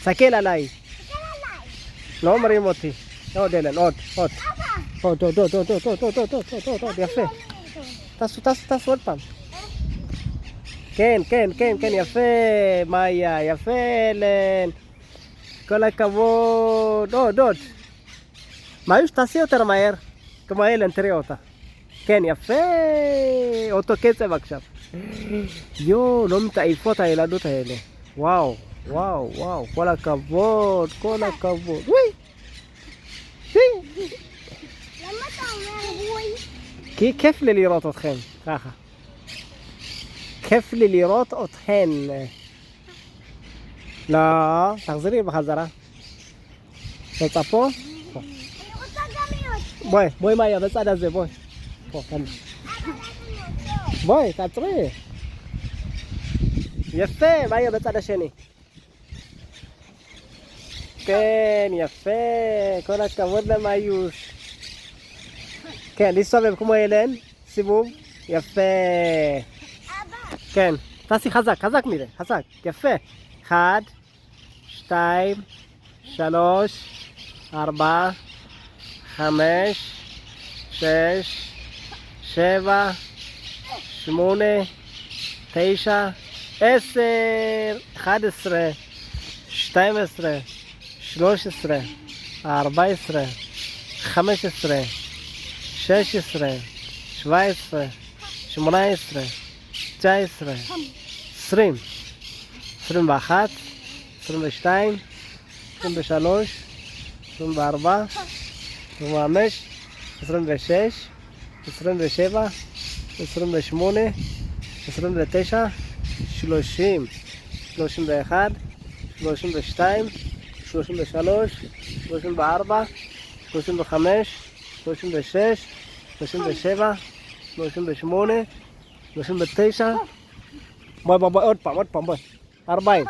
תסתכל עליי. לא מרים אותי. עוד אלן, עוד. עוד, יפה. תעשו עוד פעם. כן, יפה, מאיה, יפה, אלן. כל הכבוד. עוד. מאיוש, תעשי יותר מהר. כמו אלן, תראי אותה. כן, יפה. אותו קצב עכשיו. לא מתעייפות הילדות האלה. וואו. כל הכבוד. וואי. למה אתה אומר וואי? כי כיף לי לראות אתכם. ככה. כיף לי לראות אתכן. לא, תחזרי בחזרה. רוצה פה? פה. אני רוצה גם להיות. בואי מאיה, בצד הזה, בואי. פה, כאן. בואי, תעצרי. יפה, מאיה בצד השני. כן, יפה. כל הכבוד למאיוש. כן, להסתובב כמו אלן. סיבוב. יפה. אבא. כן, תעשי חזק מזה, חזק, יפה. 1, 2, 3, 4, 5, 6, 7, 8, 9, 10, 11, 12, 13, 14, 15, 16, 17, 18, 19, 20, 21, 22, 23, 24, 25, 26, 27, 28, 29, 30, 31, 32, 33, 34, 35, 36, 37, 38, 39, בואי, עוד פעם, בואי. 40,